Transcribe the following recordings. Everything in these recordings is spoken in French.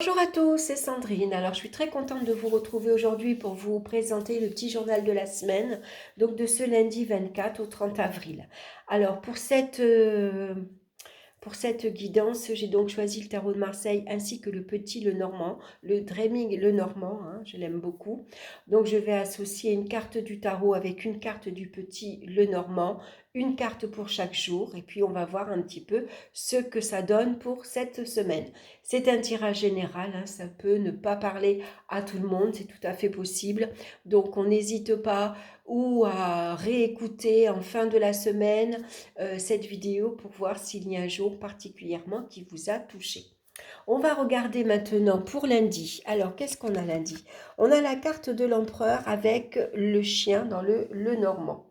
Bonjour à tous, c'est Sandrine. Alors, je suis très contente de vous retrouver aujourd'hui pour vous présenter le petit journal de la semaine, donc de ce lundi 24 au 30 avril. Alors, pour cette guidance, j'ai donc choisi le tarot de Marseille ainsi que le petit le normand, le Dreaming le normand, je l'aime beaucoup. Donc je vais associer une carte du tarot avec une carte du petit le normand, une carte pour chaque jour et puis on va voir un petit peu ce que ça donne pour cette semaine. C'est un tirage général, ça peut ne pas parler à tout le monde, c'est tout à fait possible. Donc on n'hésite pas ou à réécouter en fin de la semaine cette vidéo pour voir s'il y a un jour particulièrement qui vous a touché. On va regarder maintenant pour lundi. Alors, qu'est-ce qu'on a lundi? On a la carte de l'empereur avec le chien dans le normand.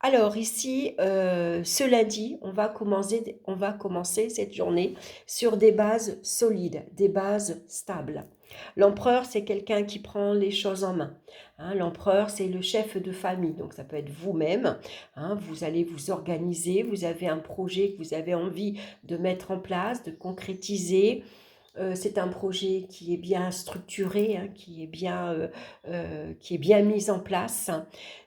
Alors ici, ce lundi, on va commencer cette journée sur des bases solides, des bases stables. L'empereur, c'est quelqu'un qui prend les choses en main. L'empereur, c'est le chef de famille, donc ça peut être vous-même. Vous allez vous organiser, vous avez un projet que vous avez envie de mettre en place, de concrétiser. C'est un projet qui est bien structuré, qui est bien mis en place.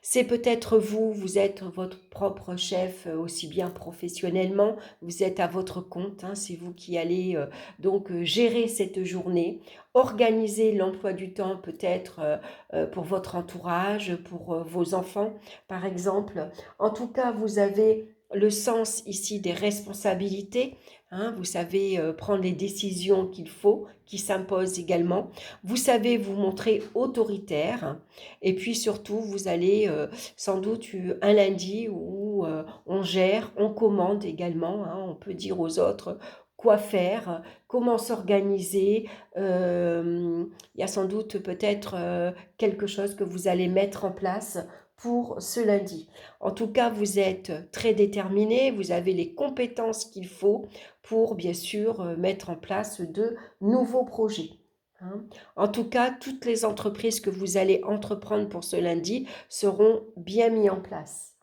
C'est peut-être vous, vous êtes votre propre chef, aussi bien professionnellement, vous êtes à votre compte, c'est vous qui allez gérer cette journée, organiser l'emploi du temps peut-être pour votre entourage, pour vos enfants par exemple. En tout cas, vous avez le sens ici des responsabilités. Vous savez prendre les décisions qu'il faut, qui s'imposent également. Vous savez vous montrer autoritaire. Et puis surtout, vous allez sans doute un lundi où on gère, on commande également. On peut dire aux autres quoi faire, comment s'organiser. Il y a sans doute peut-être quelque chose que vous allez mettre en place pour ce lundi. En tout cas, vous êtes très déterminé, vous avez les compétences qu'il faut pour bien sûr mettre en place de nouveaux projets. En tout cas, toutes les entreprises que vous allez entreprendre pour ce lundi seront bien mises en place.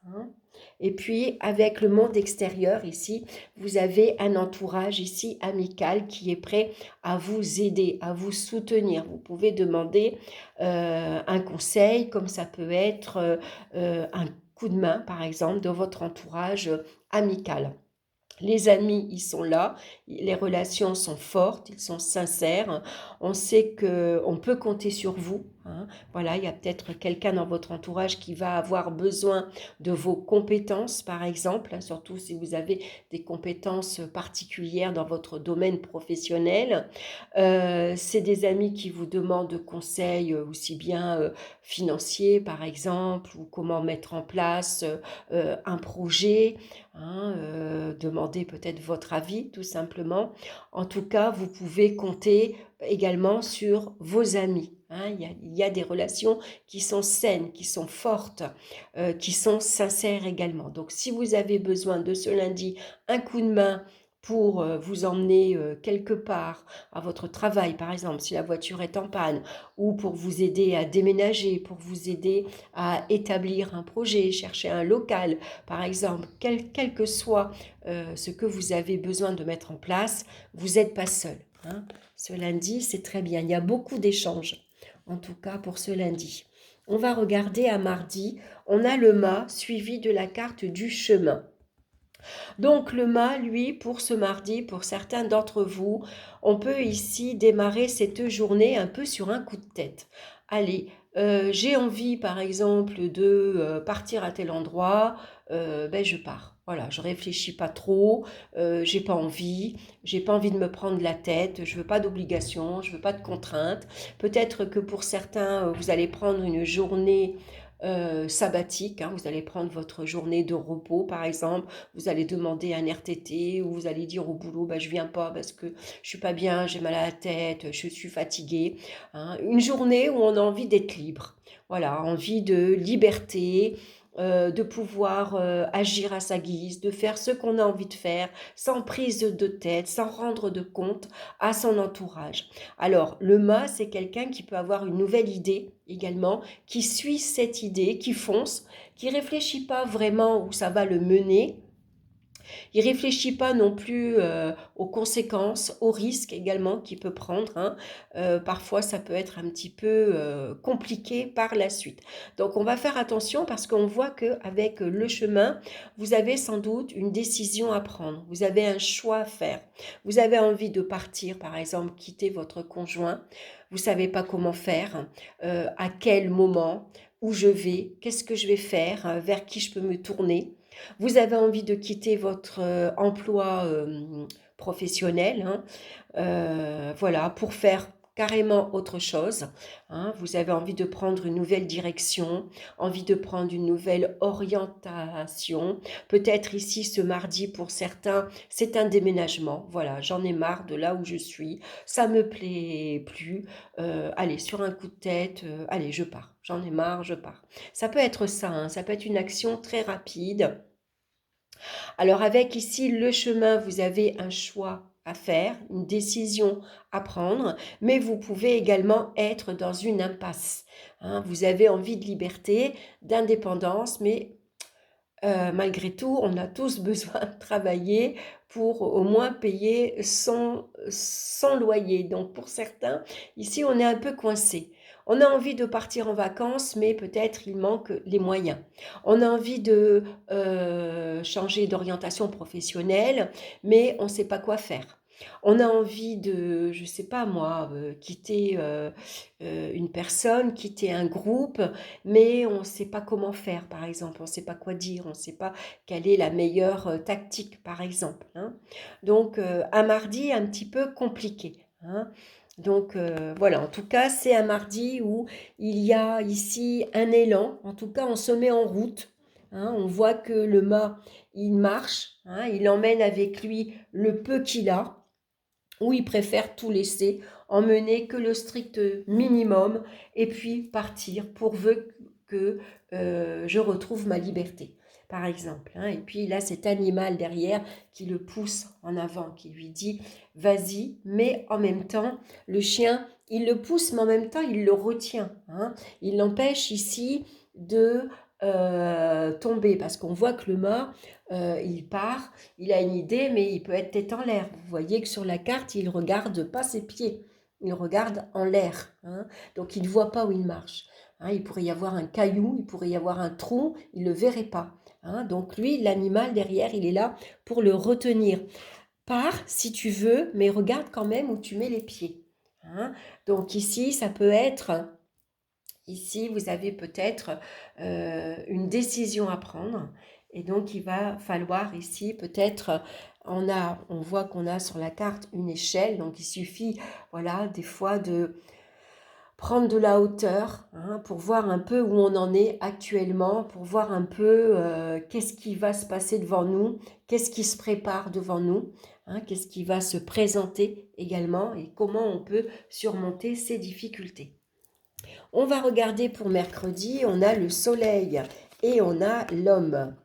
Et puis, avec le monde extérieur ici, vous avez un entourage ici amical qui est prêt à vous aider, à vous soutenir. Vous pouvez demander un conseil, comme ça peut être un coup de main, par exemple, de votre entourage amical. Les amis, ils sont là, les relations sont fortes, ils sont sincères. On sait que on peut compter sur vous. Voilà, il y a peut-être quelqu'un dans votre entourage qui va avoir besoin de vos compétences, par exemple, surtout si vous avez des compétences particulières dans votre domaine professionnel. C'est des amis qui vous demandent conseils aussi bien financiers, par exemple, ou comment mettre en place un projet. Demander peut-être votre avis tout simplement. En tout cas, vous pouvez compter également sur vos amis. Il y a des relations qui sont saines, qui sont fortes, qui sont sincères également. Donc si vous avez besoin de ce lundi un coup de main pour vous emmener quelque part à votre travail, par exemple, si la voiture est en panne, ou pour vous aider à déménager, pour vous aider à établir un projet, chercher un local, par exemple, quel que soit ce que vous avez besoin de mettre en place, vous n'êtes pas seul. Ce lundi, c'est très bien. Il y a beaucoup d'échanges, en tout cas pour ce lundi. On va regarder à mardi. On a le mât suivi de la carte du chemin. Donc le mât, lui, pour ce mardi, pour certains d'entre vous, on peut ici démarrer cette journée un peu sur un coup de tête. Allez, j'ai envie par exemple de partir à tel endroit, je pars. Voilà, je réfléchis pas trop, j'ai pas envie de me prendre la tête, je veux pas d'obligation, je veux pas de contraintes. Peut-être que pour certains, vous allez prendre une journée sabbatique, vous allez prendre votre journée de repos par exemple, vous allez demander un RTT ou vous allez dire au boulot je viens pas parce que je suis pas bien, j'ai mal à la tête, je suis fatiguée. Une journée où on a envie d'être libre, voilà, envie de liberté, de pouvoir agir à sa guise, de faire ce qu'on a envie de faire, sans prise de tête, sans rendre de compte à son entourage. Alors, le mât, c'est quelqu'un qui peut avoir une nouvelle idée également, qui suit cette idée, qui fonce, qui réfléchit pas vraiment où ça va le mener, Il réfléchit pas non plus aux conséquences, aux risques également qu'il peut prendre, hein. Parfois, ça peut être un petit peu compliqué par la suite. Donc, on va faire attention parce qu'on voit qu'avec le chemin, vous avez sans doute une décision à prendre. Vous avez un choix à faire. Vous avez envie de partir, par exemple, quitter votre conjoint. Vous savez pas comment faire, à quel moment, où je vais, qu'est-ce que je vais faire, vers qui je peux me tourner. Vous avez envie de quitter votre emploi professionnel, hein, voilà, pour faire carrément autre chose, hein. Vous avez envie de prendre une nouvelle direction, envie de prendre une nouvelle orientation. Peut-être ici ce mardi pour certains, c'est un déménagement. Voilà, j'en ai marre de là où je suis, ça me plaît plus. Allez, sur un coup de tête, allez, je pars. J'en ai marre, je pars. Ça peut être ça, hein, ça peut être une action très rapide. Alors avec ici le chemin, vous avez un choix à faire, une décision à prendre, mais vous pouvez également être dans une impasse, hein. Vous avez envie de liberté, d'indépendance, mais malgré tout, on a tous besoin de travailler pour au moins payer son loyer. Donc pour certains, ici, on est un peu coincé. On a envie de partir en vacances, mais peut-être il manque les moyens. On a envie de changer d'orientation professionnelle, mais on ne sait pas quoi faire. On a envie de, je ne sais pas moi, quitter une personne, quitter un groupe, mais on ne sait pas comment faire, par exemple. On ne sait pas quoi dire, on ne sait pas quelle est la meilleure tactique, par exemple, hein. Donc, un mardi un petit peu compliqué, hein. Donc, voilà, en tout cas, c'est un mardi où il y a ici un élan. En tout cas, on se met en route, hein. On voit que le mât, il marche, hein, il emmène avec lui le peu qu'il a, ou il préfère tout laisser, emmener que le strict minimum et puis partir pourvu que je retrouve ma liberté, par exemple, hein. Et puis là, cet animal derrière qui le pousse en avant, qui lui dit vas-y, mais en même temps, le chien, il le pousse, mais en même temps, il le retient, hein. Il l'empêche ici de tomber parce qu'on voit que le mât, il part, il a une idée, mais il peut être tête en l'air. Vous voyez que sur la carte, il ne regarde pas ses pieds, il regarde en l'air, hein. Donc il ne voit pas où il marche, hein. Il pourrait y avoir un caillou, il pourrait y avoir un trou, il ne le verrait pas, hein. Donc lui, l'animal derrière, il est là pour le retenir. Pars si tu veux, mais regarde quand même où tu mets les pieds, hein. Donc ici, ça peut être... Ici, vous avez peut-être une décision à prendre et donc il va falloir ici peut-être, on voit qu'on a sur la carte une échelle, donc il suffit, voilà, des fois de prendre de la hauteur, hein, pour voir un peu où on en est actuellement, pour voir un peu qu'est-ce qui va se passer devant nous, qu'est-ce qui se prépare devant nous, hein, qu'est-ce qui va se présenter également et comment on peut surmonter ces difficultés. On va regarder pour mercredi, on a le soleil et on a l'homme.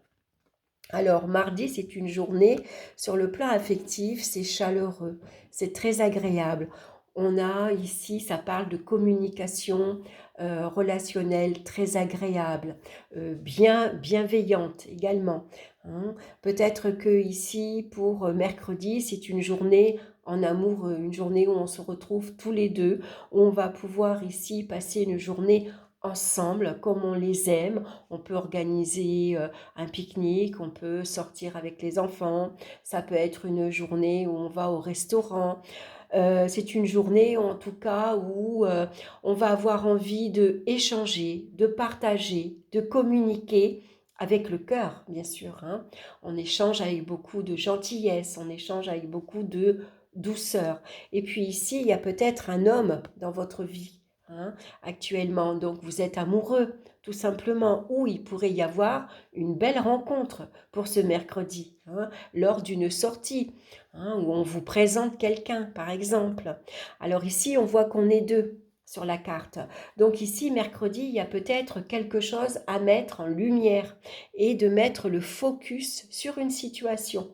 Alors, mardi, c'est une journée, sur le plan affectif, c'est chaleureux, c'est très agréable. On a ici, ça parle de communication relationnelle très agréable, bienveillante également, hein. Peut-être que ici, pour mercredi, c'est une journée en amour, une journée où on se retrouve tous les deux. On va pouvoir ici passer une journée ensemble comme on les aime. On peut organiser un pique-nique, on peut sortir avec les enfants, ça peut être une journée où on va au restaurant. C'est une journée en tout cas où on va avoir envie de échanger, de partager, de communiquer avec le cœur, bien sûr, hein. On échange avec beaucoup de gentillesse, on échange avec beaucoup de douceur. Et puis ici, il y a peut-être un homme dans votre vie, hein, actuellement. Donc vous êtes amoureux, tout simplement, ou il pourrait y avoir une belle rencontre pour ce mercredi, hein, lors d'une sortie, hein, où on vous présente quelqu'un, par exemple. Alors ici, on voit qu'on est deux sur la carte. Donc ici, mercredi, il y a peut-être quelque chose à mettre en lumière et de mettre le focus sur une situation,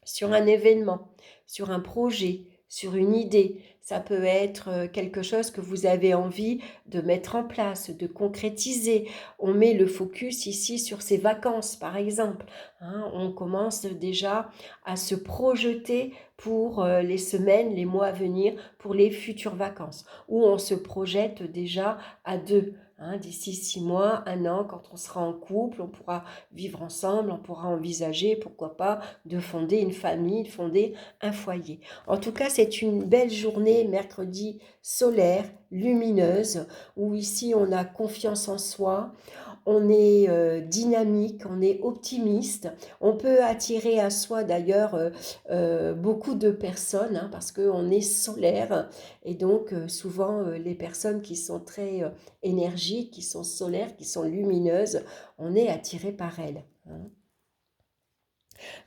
sur un événement, sur un projet, sur une idée. ça peut être quelque chose que vous avez envie de mettre en place, de concrétiser. On met le focus ici sur ces vacances, par exemple. Hein. On commence déjà à se projeter pour les semaines, les mois à venir, pour les futures vacances, où on se projette déjà à deux. Hein, d'ici 6 mois, un an, quand on sera en couple, on pourra vivre ensemble, on pourra envisager, pourquoi pas, de fonder une famille, de fonder un foyer. En tout cas, c'est une belle journée, mercredi solaire, lumineuse, où ici on a confiance en soi, on est dynamique, on est optimiste. On peut attirer à soi d'ailleurs beaucoup de personnes hein, parce qu'on est solaire et donc souvent les personnes qui sont très énergiques, qui sont solaires, qui sont lumineuses, on est attiré par elles. Hein.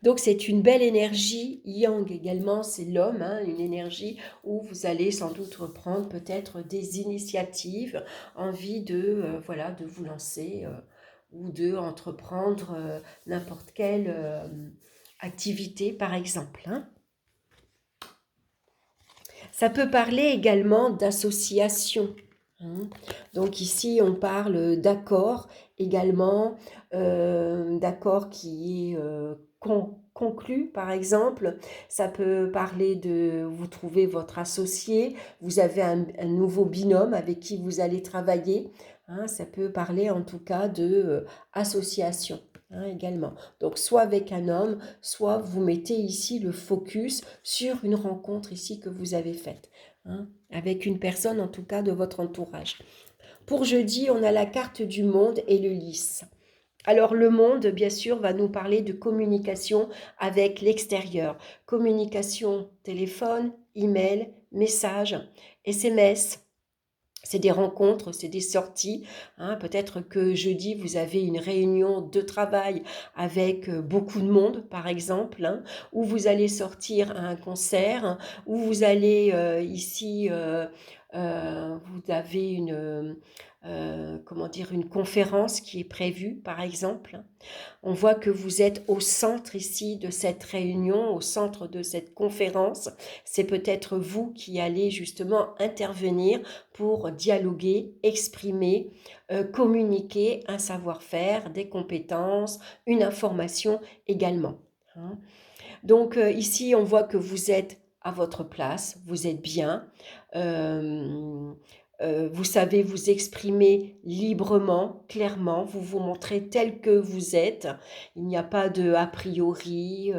Donc c'est une belle énergie, yang également, c'est l'homme, hein, une énergie où vous allez sans doute reprendre peut-être des initiatives, envie de, voilà, de vous lancer ou de entreprendre n'importe quelle activité par exemple. Hein. Ça peut parler également d'association. Hein. Donc ici on parle d'accord également, d'accord qui est conclu par exemple. Ça peut parler de vous trouvez votre associé, vous avez un nouveau binôme avec qui vous allez travailler. Hein. Ça peut parler en tout cas de association. Hein, également. Donc soit avec un homme, soit vous mettez ici le focus sur une rencontre ici que vous avez faite, hein, avec une personne en tout cas de votre entourage. Pour jeudi, on a la carte du monde et le lys. Alors le monde, bien sûr, va nous parler de communication avec l'extérieur. Communication téléphone, email, message, SMS. C'est des rencontres, c'est des sorties. Hein. Peut-être que jeudi, vous avez une réunion de travail avec beaucoup de monde, par exemple, hein, où vous allez sortir à un concert, hein, où vous allez ici, vous avez comment dire, une conférence qui est prévue, par exemple. On voit que vous êtes au centre ici de cette réunion, au centre de cette conférence. C'est peut-être vous qui allez justement intervenir pour dialoguer, exprimer, communiquer un savoir-faire, des compétences, une information également. Hein. Donc ici, on voit que vous êtes à votre place, vous êtes bien. Vous savez vous exprimer librement, clairement, vous vous montrez tel que vous êtes. Il n'y a pas de a priori,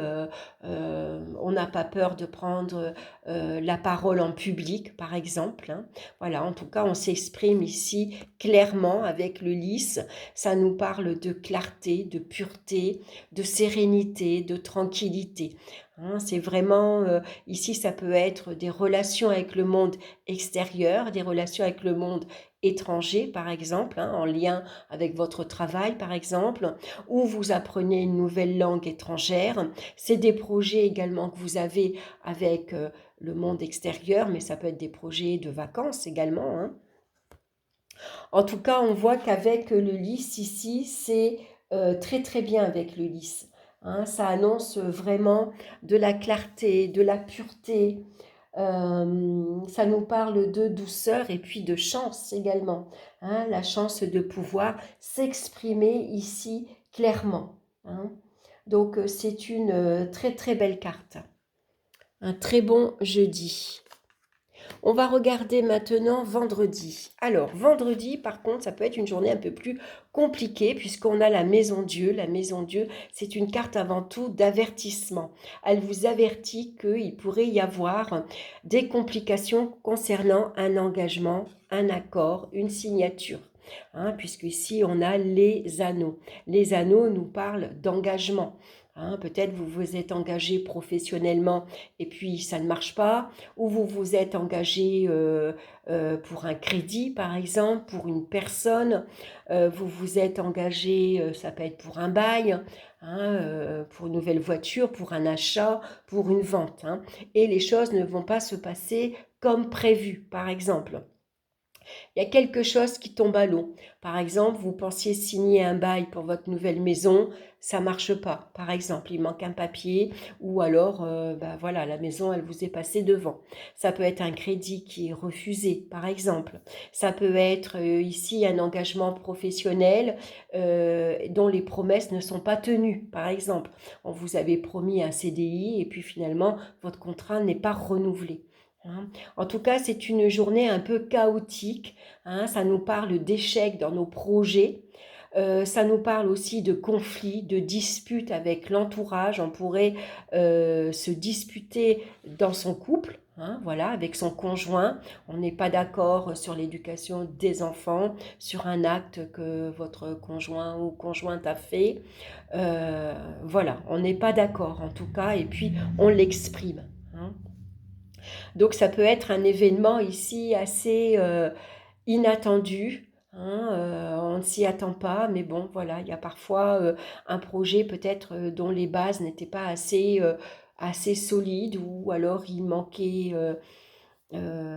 on n'a pas peur de prendre la parole en public, par exemple. Hein. Voilà, en tout cas, on s'exprime ici clairement avec le lys. Ça nous parle de clarté, de pureté, de sérénité, de tranquillité. Hein, c'est vraiment, ici, ça peut être des relations avec le monde extérieur, des relations avec le monde étranger, par exemple, hein, en lien avec votre travail, par exemple, ou vous apprenez une nouvelle langue étrangère. C'est des projets également que vous avez avec le monde extérieur, mais ça peut être des projets de vacances également. Hein. En tout cas, on voit qu'avec le lys ici, c'est très très bien avec le lys. Hein, ça annonce vraiment de la clarté, de la pureté. Ça nous parle de douceur et puis de chance également. Hein, la chance de pouvoir s'exprimer ici clairement. Hein. Donc c'est une très très belle carte. Un très bon jeudi. On va regarder maintenant vendredi. Alors, vendredi, par contre, ça peut être une journée un peu plus compliquée puisqu'on a la Maison Dieu. La Maison Dieu, c'est une carte avant tout d'avertissement. Elle vous avertit qu'il pourrait y avoir des complications concernant un engagement, un accord, une signature. Hein, puisque ici, on a les anneaux. Les anneaux nous parlent d'engagement. Hein, peut-être vous vous êtes engagé professionnellement et puis ça ne marche pas, ou vous vous êtes engagé pour un crédit par exemple, pour une personne, vous vous êtes engagé, ça peut être pour un bail, hein, pour une nouvelle voiture, pour un achat, pour une vente, hein, et les choses ne vont pas se passer comme prévu par exemple. Il y a quelque chose qui tombe à l'eau. Par exemple, vous pensiez signer un bail pour votre nouvelle maison, ça marche pas. Par exemple, il manque un papier ou alors, bah voilà, la maison, elle vous est passée devant. Ça peut être un crédit qui est refusé, par exemple. Ça peut être ici un engagement professionnel dont les promesses ne sont pas tenues, par exemple. On vous avait promis un CDI et puis finalement, votre contrat n'est pas renouvelé. Hein. En tout cas, c'est une journée un peu chaotique. Hein. Ça nous parle d'échecs dans nos projets. Ça nous parle aussi de conflits, de disputes avec l'entourage. On pourrait se disputer dans son couple, hein, voilà, avec son conjoint. On n'est pas d'accord sur l'éducation des enfants, sur un acte que votre conjoint ou conjointe a fait. Voilà, on n'est pas d'accord en tout cas, et puis on l'exprime. Hein. Donc ça peut être un événement ici assez inattendu. Hein, on ne s'y attend pas, mais bon, voilà, il y a parfois un projet peut-être dont les bases n'étaient pas assez solides ou alors il manquait euh,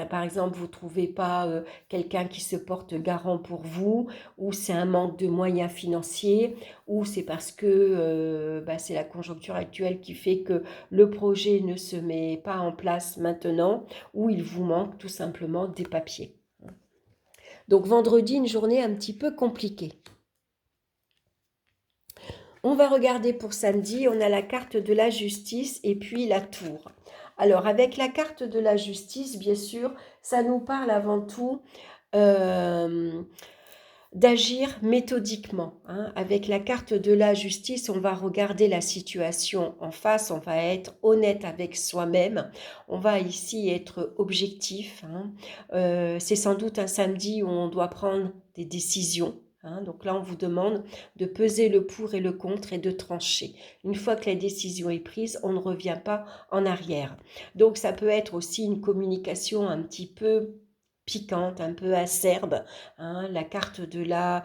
par exemple, vous ne trouvez pas quelqu'un qui se porte garant pour vous, ou c'est un manque de moyens financiers, ou c'est parce que bah, c'est la conjoncture actuelle qui fait que le projet ne se met pas en place maintenant, ou il vous manque tout simplement des papiers. Donc vendredi, une journée un petit peu compliquée. On va regarder pour samedi, on a la carte de la justice et puis la tour. Alors avec la carte de la justice, bien sûr, ça nous parle avant tout euh, d'agir méthodiquement. Hein. Avec la carte de la justice, on va regarder la situation en face, on va être honnête avec soi-même, on va ici être objectif. Hein. C'est sans doute un samedi où on doit prendre des décisions. Hein. Donc là, on vous demande de peser le pour et le contre et de trancher. Une fois que la décision est prise, on ne revient pas en arrière. Donc ça peut être aussi une communication un petit peu piquante, un peu acerbe. Hein. La carte de la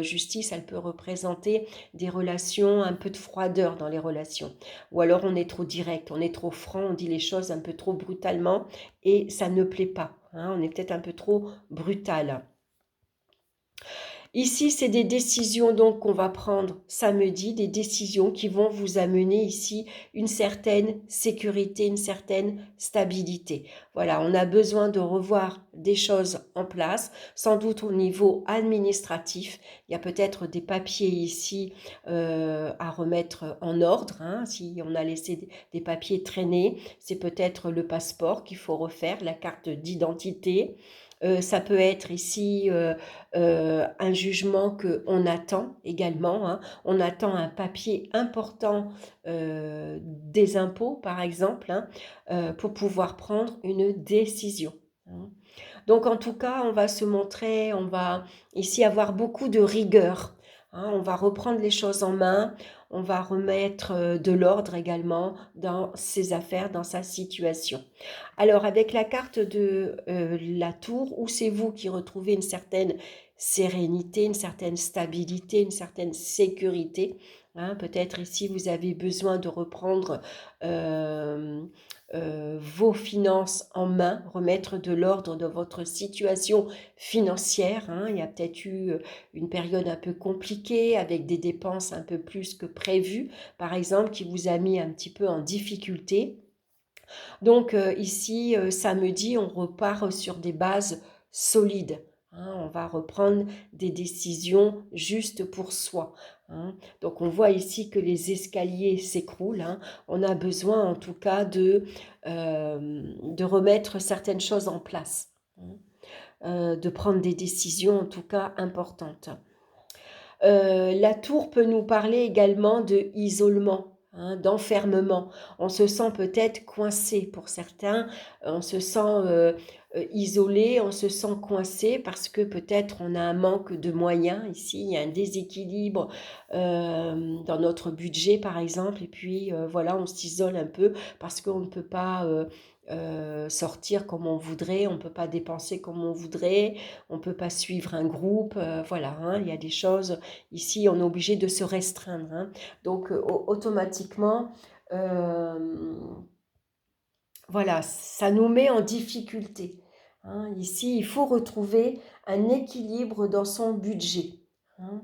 justice, elle peut représenter des relations, un peu de froideur dans les relations. Ou alors on est trop direct, on est trop franc, on dit les choses un peu trop brutalement et ça ne plaît pas. Hein. On est peut-être un peu trop brutal. Ici, c'est des décisions donc qu'on va prendre samedi, des décisions qui vont vous amener ici une certaine sécurité, une certaine stabilité. Voilà, on a besoin de revoir des choses en place, sans doute au niveau administratif. Il y a peut-être des papiers ici à remettre en ordre. Hein. Si on a laissé des papiers traîner, c'est peut-être le passeport qu'il faut refaire, la carte d'identité. Ça peut être ici un jugement qu'on attend également. Hein. On attend un papier important des impôts, par exemple, hein, pour pouvoir prendre une décision. Hein. Donc en tout cas, on va se montrer, on va ici avoir beaucoup de rigueur. Hein. On va reprendre les choses en main, on va remettre de l'ordre également dans ses affaires, dans sa situation. Alors avec la carte de la tour, où c'est vous qui retrouvez une certaine sérénité, une certaine stabilité, une certaine sécurité. Hein, peut-être ici vous avez besoin de reprendre vos finances en main, remettre de l'ordre dans votre situation financière. Hein. Il y a peut-être eu une période un peu compliquée avec des dépenses un peu plus que prévues, par exemple, qui vous a mis un petit peu en difficulté. Donc ici, samedi, on repart sur des bases solides. Hein. On va reprendre des décisions justes pour soi. Hein. Donc on voit ici que les escaliers s'écroulent. Hein. On a besoin en tout cas de remettre certaines choses en place. Hein. De prendre des décisions en tout cas importantes. La tour peut nous parler également de isolement, hein, d'enfermement. On se sent peut-être coincé pour certains, on se sent isolé, on se sent coincé parce que peut-être on a un manque de moyens ici, il y a un déséquilibre dans notre budget par exemple, et puis voilà, on s'isole un peu parce qu'on ne peut pas sortir comme on voudrait, on ne peut pas dépenser comme on voudrait, on ne peut pas suivre un groupe, voilà, hein, il y a des choses, ici on est obligé de se restreindre. Hein. Donc automatiquement, euh, voilà, ça nous met en difficulté, hein. Ici, il faut retrouver un équilibre dans son budget, hein.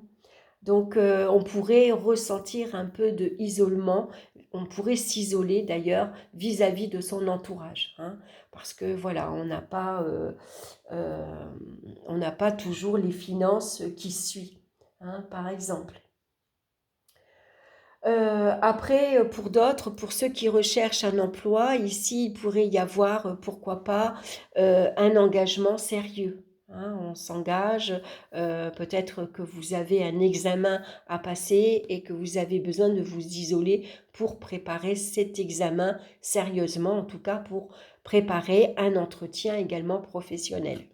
Donc, on pourrait ressentir un peu de isolement, on pourrait s'isoler d'ailleurs vis-à-vis de son entourage, hein, parce que voilà, euh, on n'a pas toujours les finances qui suivent, hein, par exemple. Après, pour d'autres, pour ceux qui recherchent un emploi, ici, il pourrait y avoir, pourquoi pas, un engagement sérieux, hein. On s'engage, peut-être que vous avez un examen à passer et que vous avez besoin de vous isoler pour préparer cet examen sérieusement, en tout cas pour préparer un entretien également professionnel.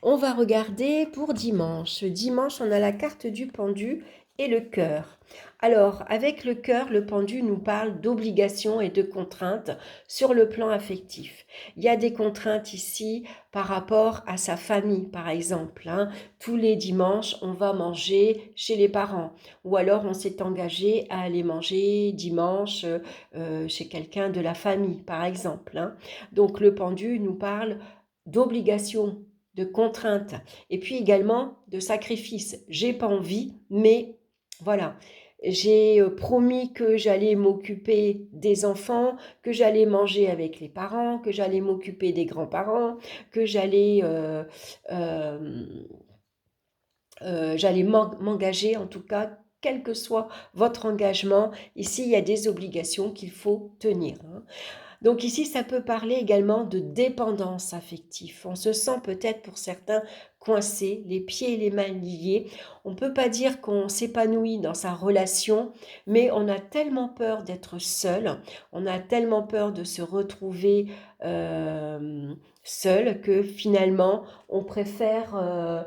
On va regarder pour dimanche. Dimanche, on a la carte du pendu et le cœur. Alors, avec le cœur, le pendu nous parle d'obligations et de contraintes sur le plan affectif. Il y a des contraintes ici par rapport à sa famille, par exemple, hein. Tous les dimanches, on va manger chez les parents. Ou alors, on s'est engagé à aller manger dimanche chez quelqu'un de la famille, par exemple, hein. Donc, le pendu nous parle d'obligations, de contraintes et puis également de sacrifices. J'ai pas envie, mais voilà. J'ai promis que j'allais m'occuper des enfants, que j'allais manger avec les parents, que j'allais m'occuper des grands-parents, que euh, j'allais m'engager en tout cas, quel que soit votre engagement. Ici, il y a des obligations qu'il faut tenir, hein. Donc ici, ça peut parler également de dépendance affective. On se sent peut-être pour certains coincés, les pieds et les mains liés. On ne peut pas dire qu'on s'épanouit dans sa relation, mais on a tellement peur d'être seul, on a tellement peur de se retrouver seul que finalement, on préfère...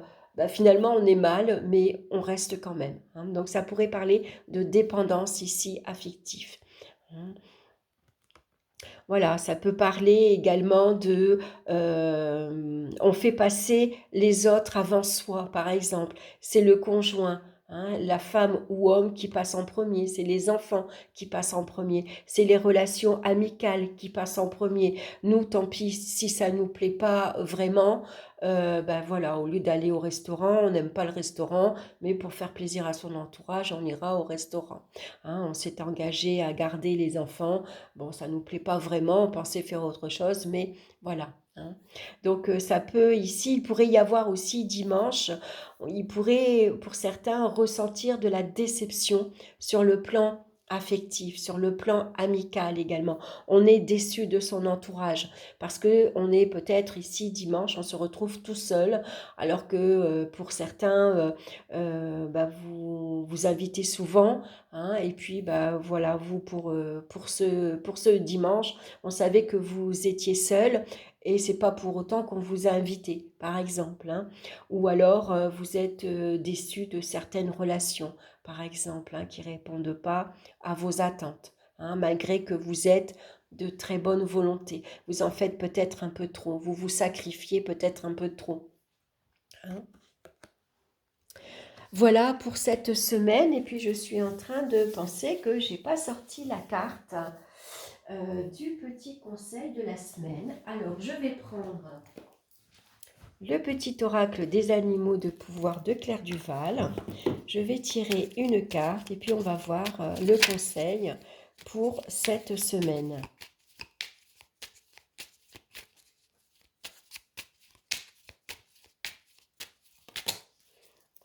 finalement, on est mal, mais on reste quand même, hein. Donc ça pourrait parler de dépendance ici affective, hein. Voilà, ça peut parler également de, on fait passer les autres avant soi, par exemple. C'est le conjoint, hein, la femme ou homme qui passe en premier, c'est les enfants qui passent en premier, c'est les relations amicales qui passent en premier. Nous, tant pis si ça nous plaît pas vraiment, voilà, au lieu d'aller au restaurant, on n'aime pas le restaurant, mais pour faire plaisir à son entourage, on ira au restaurant, hein. On s'est engagé à garder les enfants. Bon, ça ne nous plaît pas vraiment, on pensait faire autre chose, mais voilà, hein. Donc ça peut, ici, il pourrait y avoir aussi dimanche, il pourrait, pour certains, ressentir de la déception sur le plan affectif, sur le plan amical également. On est déçu de son entourage parce que on est peut-être ici dimanche, on se retrouve tout seul, alors que pour certains, vous invitez souvent, hein, et puis voilà, vous pour ce dimanche, on savait que vous étiez seul et c'est pas pour autant qu'on vous a invité, par exemple, hein. Ou alors vous êtes déçu de certaines relations, par exemple, hein, qui répondent pas à vos attentes, hein, malgré que vous êtes de très bonne volonté. Vous en faites peut-être un peu trop, vous vous sacrifiez peut-être un peu trop, hein. Voilà pour cette semaine. Et puis je suis en train de penser que j'ai pas sorti la carte du petit conseil de la semaine. Alors je vais prendre le petit oracle des animaux de pouvoir de Claire Duval. Je vais tirer une carte et puis on va voir le conseil pour cette semaine.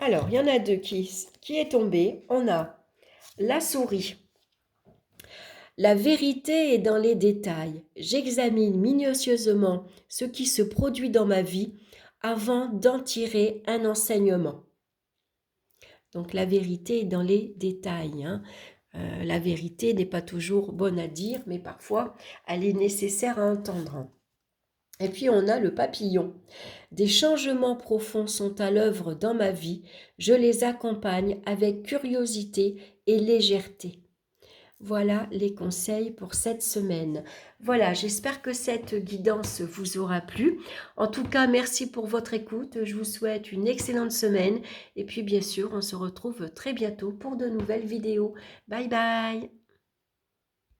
Alors, il y en a deux qui est tombé. On a la souris. La vérité est dans les détails. J'examine minutieusement ce qui se produit dans ma vie avant d'en tirer un enseignement. Donc la vérité est dans les détails, hein. La vérité n'est pas toujours bonne à dire, mais parfois elle est nécessaire à entendre. Et puis on a le papillon. Des changements profonds sont à l'œuvre dans ma vie. Je les accompagne avec curiosité et légèreté. Voilà les conseils pour cette semaine. Voilà, j'espère que cette guidance vous aura plu. En tout cas, merci pour votre écoute. Je vous souhaite une excellente semaine. Et puis, bien sûr, on se retrouve très bientôt pour de nouvelles vidéos. Bye bye!